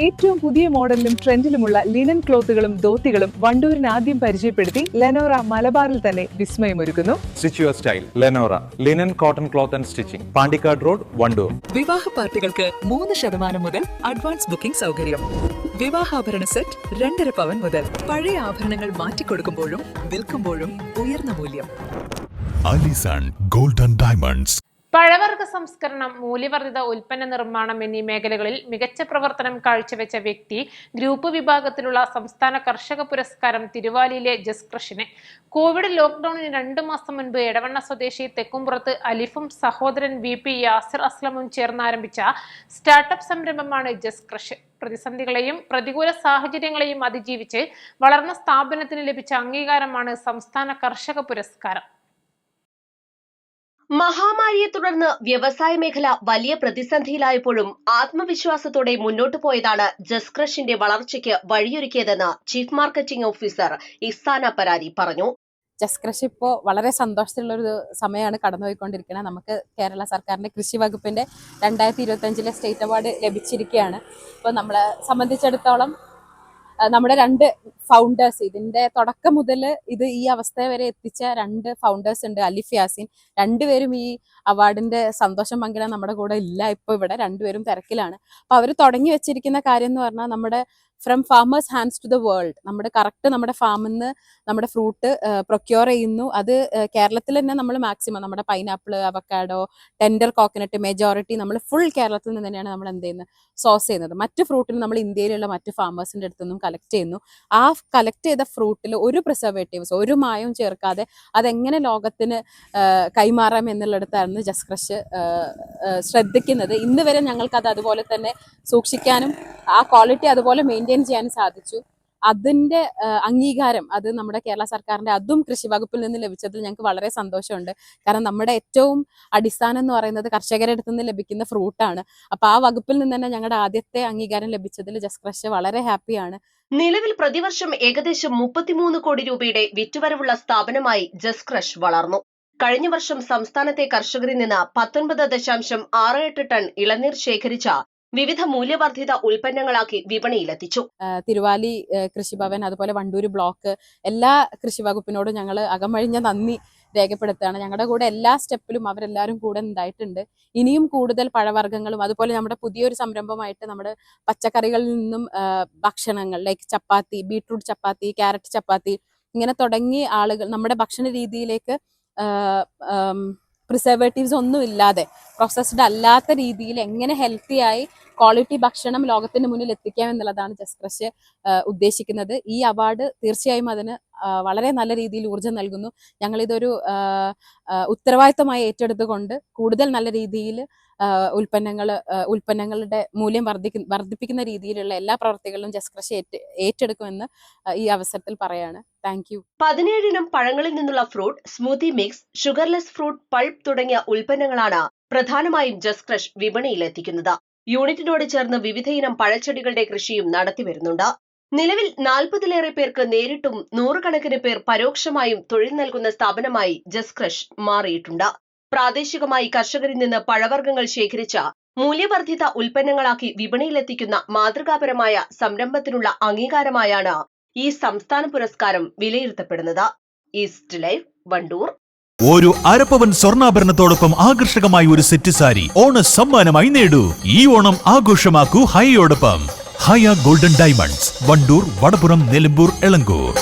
ഏറ്റവും പുതിയ മോഡലിലും ട്രെൻഡിലുമുള്ള ലിനൻ ക്ലോത്തുകളും ധോത്തികളും വണ്ടൂരിന് ആദ്യം പരിചയപ്പെടുത്തി ലെനോറ മലബാറിൽ തന്നെ വിസ്മയമൊരുക്കുന്നു. Stitch your style Lenora linen cotton cloth and stitching, Pandikkad road, Wandoor. വിവാഹ പാർട്ടികൾക്ക് 3% മുതൽ അഡ്വാൻസ് ബുക്കിംഗ് സൗകര്യം. വിവാഹാഭരണ സെറ്റ് 2.5 പവൻ മുതൽ. പഴയ ആഭരണങ്ങൾ മാറ്റിക്കൊടുക്കുമ്പോഴും വിൽക്കുമ്പോഴും ഉയർന്ന മൂല്യം. Allison golden diamonds. പഴവർഗ സംസ്കരണം, മൂല്യവർദ്ധിത ഉൽപ്പന്ന നിർമ്മാണം എന്നീ മേഖലകളിൽ മികച്ച പ്രവർത്തനം കാഴ്ചവെച്ച വ്യക്തി ഗ്രൂപ്പ് വിഭാഗത്തിലുള്ള സംസ്ഥാന കർഷക പുരസ്കാരം തിരുവാലിയിലെ ജസ്ക്രഷിന്. കോവിഡ് ലോക്ക്ഡൌണിന് 2 മാസം മുൻപ് എടവണ്ണ സ്വദേശി തെക്കുംപുറത്ത് അലിഫും സഹോദരൻ VP യാസിർ അസ്ലമും ചേർന്ന് ആരംഭിച്ച സ്റ്റാർട്ടപ്പ് സംരംഭമാണ് ജസ്ക്രഷ്. പ്രതിസന്ധികളെയും പ്രതികൂല സാഹചര്യങ്ങളെയും അതിജീവിച്ച് വളർന്ന സ്ഥാപനത്തിന് ലഭിച്ച അംഗീകാരമാണ് സംസ്ഥാന കർഷക പുരസ്കാരം. മഹാമാരിയെ തുടർന്ന് വ്യവസായ മേഖല വലിയ പ്രതിസന്ധിയിലായപ്പോഴും ആത്മവിശ്വാസത്തോടെ മുന്നോട്ടു പോയതാണ് ജസ്ക്രഷിന്റെ വളർച്ചയ്ക്ക് വഴിയൊരുക്കിയതെന്ന് ചീഫ് മാർക്കറ്റിംഗ് ഓഫീസർ ഇസാന പരാരി പറഞ്ഞു. ജസ്ക്രഷ് ഇപ്പോൾ വളരെ സന്തോഷത്തിലുള്ളൊരു സമയമാണ് കടന്നുപോയിക്കൊണ്ടിരിക്കുന്നത്. നമുക്ക് കേരള സർക്കാരിൻ്റെ കൃഷി വകുപ്പിൻ്റെ 2025 സ്റ്റേറ്റ് അവാർഡ് ലഭിച്ചിരിക്കുകയാണ്. ഇപ്പോൾ നമ്മളെ സംബന്ധിച്ചിടത്തോളം നമ്മുടെ 2 ഫൗണ്ടേഴ്സ്, ഇതിന്റെ തുടക്കം മുതൽ ഈ അവസ്ഥ വരെ എത്തിച്ച 2 ഫൗണ്ടേഴ്സ് ഉണ്ട്. അലിഫ് യാസിൻ, 2 പേരും ഈ അവാർഡിന്റെ സന്തോഷം പങ്കിടാൻ നമ്മുടെ കൂടെ ഇല്ല. ഇപ്പോൾ ഇവിടെ 2 പേരും തിരക്കിലാണ്. അപ്പൊ അവർ തുടങ്ങി വെച്ചിരിക്കുന്ന കാര്യം എന്ന് പറഞ്ഞാൽ നമ്മുടെ from farmers hands to the world, നമ്മുടെ ഫാമിൽ നിന്ന് നമ്മുടെ ഫ്രൂട്ട് പ്രൊക്യൂർ ചെയ്യുന്നു. അത് കേരളത്തിൽ തന്നെ നമ്മൾ മാക്സിമം നമ്മുടെ pineapple, avocado, tender coconut majority നമ്മൾ ഫുൾ കേരളത്തിൽ നിന്ന് തന്നെയാണ് നമ്മൾ എന്ത് ചെയ്യുന്നത്, സോഴ്സ് ചെയ്യുന്നത്. മറ്റു ഫ്രൂട്ടിന് നമ്മൾ ഇന്ത്യയിലുള്ള മറ്റു ഫാമേഴ്സിന്റെ അടുത്തൊന്നും കളക്ട് ചെയ്യുന്നു. ആ കളക്ട് ചെയ്ത ഫ്രൂട്ടിൽ ഒരു പ്രിസർവേറ്റീവ്സ്, ഒരു മായവും ചേർക്കാതെ അതെങ്ങനെ ലോകത്തിന് കൈമാറാം എന്നുള്ളിടത്തായിരുന്നു ജസ്ക്രഷ് ശ്രദ്ധിക്കുന്നത്. ഇന്ന് വരെ ഞങ്ങൾക്കത് അതുപോലെ തന്നെ സൂക്ഷിക്കാനും ആ ക്വാളിറ്റി അതുപോലെ മെയിൻറ്റെയിൻ ചെയ്യാനും സാധിച്ചു. അതിന്റെ അംഗീകാരം അത് നമ്മുടെ കേരള സർക്കാരിന്റെ അതും കൃഷി വകുപ്പിൽ നിന്ന് ലഭിച്ചതിൽ ഞങ്ങൾക്ക് വളരെ സന്തോഷമുണ്ട്. കാരണം നമ്മുടെ ഏറ്റവും അടിസ്ഥാനം എന്ന് പറയുന്നത് കർഷകരുടെ അടുത്ത് നിന്ന് ലഭിക്കുന്ന ഫ്രൂട്ടാണ്. അപ്പൊ ആ വകുപ്പിൽ നിന്ന് തന്നെ ഞങ്ങളുടെ ആദ്യത്തെ അംഗീകാരം ലഭിച്ചതിൽ ജസ്ക്രഷ് വളരെ ഹാപ്പിയാണ്. നിലവിൽ പ്രതിവർഷം ഏകദേശം 33 കോടി രൂപയുടെ വിറ്റുവരവുള്ള സ്ഥാപനമായി ജസ്ക്രഷ് വളർന്നു. കഴിഞ്ഞ വർഷം സംസ്ഥാനത്തെ കർഷകരിൽ നിന്ന് 19.68 ടൺ ഇളനീർ ശേഖരിച്ച വിവിധ മൂല്യവർദ്ധിത ഉൽപ്പന്നങ്ങളാക്കി വിപണിയിലെത്തിച്ചു. തിരുവാലി കൃഷിഭവൻ, അതുപോലെ വണ്ടൂര് ബ്ലോക്ക്, എല്ലാ കൃഷി വകുപ്പിനോടും ഞങ്ങൾ അകമഴിഞ്ഞ നന്ദി രേഖപ്പെടുത്തുകയാണ്. ഞങ്ങളുടെ കൂടെ എല്ലാ സ്റ്റെപ്പിലും അവരെല്ലാവരും കൂടെ ഉണ്ടായിട്ടുണ്ട്. ഇനിയും കൂടുതൽ പഴവർഗ്ഗങ്ങളും അതുപോലെ നമ്മുടെ പുതിയൊരു സംരംഭമായിട്ട് നമ്മുടെ പച്ചക്കറികളിൽ നിന്നും ഭക്ഷണങ്ങൾ ലൈക്ക് ചപ്പാത്തി, ബീട്രൂട്ട് ചപ്പാത്തി, ക്യാരറ്റ് ചപ്പാത്തി, ഇങ്ങനെ തുടങ്ങി ആളുകൾ നമ്മുടെ ഭക്ഷണ രീതിയിലേക്ക് പ്രിസർവേറ്റീവ്സ് ഒന്നും ഇല്ലാതെ പ്രോസസ്ഡ് അല്ലാത്ത രീതിയിൽ എങ്ങനെ ഹെൽത്തിയായി ക്വാളിറ്റി ഭക്ഷണം ലോകത്തിന് മുന്നിൽ എത്തിക്കാം എന്നുള്ളതാണ് ജസ്ക്രഷ് ഉദ്ദേശിക്കുന്നത്. ഈ അവാർഡ് തീർച്ചയായും അതിന് വളരെ നല്ല രീതിയിൽ ഊർജ്ജം നൽകുന്നു. ഉത്തരവാദിത്തമായി ഏറ്റെടുത്തുകൊണ്ട് കൂടുതൽ നല്ല രീതിയിൽ ഉൽപ്പന്നങ്ങളുടെ മൂല്യം വർദ്ധിപ്പിക്കുന്ന രീതിയിലുള്ള എല്ലാ പ്രവർത്തികളിലും ജസ്ക്രഷ് ഏറ്റെടുക്കുമെന്ന് ഈ അവസരത്തിൽ പറയാണ്. Thank you. 17 ഇനം പഴങ്ങളിൽ നിന്നുള്ള fruit, smoothie mix, sugarless fruit pulp തുടങ്ങിയ ഉൽപ്പന്നങ്ങളാണ് പ്രധാനമായും ജസ്ക്രഷ് വിപണിയിലെത്തിക്കുന്നത്. യൂണിറ്റിനോട് ചേർന്ന് വിവിധ ഇനം പഴച്ചെടികളുടെ കൃഷിയും നടത്തിവരുന്നുണ്ട്. നിലവിൽ 40-ലേറെ പേർക്ക് നേരിട്ടും 100 കണക്കിന് പേർ പരോക്ഷമായും തൊഴിൽ നൽകുന്ന സ്ഥാപനമായി ജസ്ക്രഷ് മാറിയിട്ടുണ്ട്. പ്രാദേശികമായി കർഷകരിൽ നിന്ന് പഴവർഗ്ഗങ്ങൾ ശേഖരിച്ച മൂല്യവർദ്ധിത ഉൽപ്പന്നങ്ങളാക്കി വിപണിയിലെത്തിക്കുന്ന മാതൃകാപരമായ സംരംഭത്തിനുള്ള അംഗീകാരമായാണ് ഈ സംസ്ഥാന പുരസ്കാരം വിലയിരുത്തപ്പെടുന്നത്. East live, Wandoor. ഒരു അരപ്പവൻ സ്വർണ്ണാഭരണത്തോടൊപ്പം ആകർഷകമായ ഒരു സെറ്റ് സാരി ഓണ സമ്മാനമായി നേടൂ. ഈ ഓണം ആഘോഷമാക്കൂ ഹൈയോടൊപ്പം. ഹയ ഗോൾഡൻ ഡയമണ്ട്സ്, വണ്ടൂർ, വടപുറം, നിലമ്പൂർ, എളങ്കൂർ.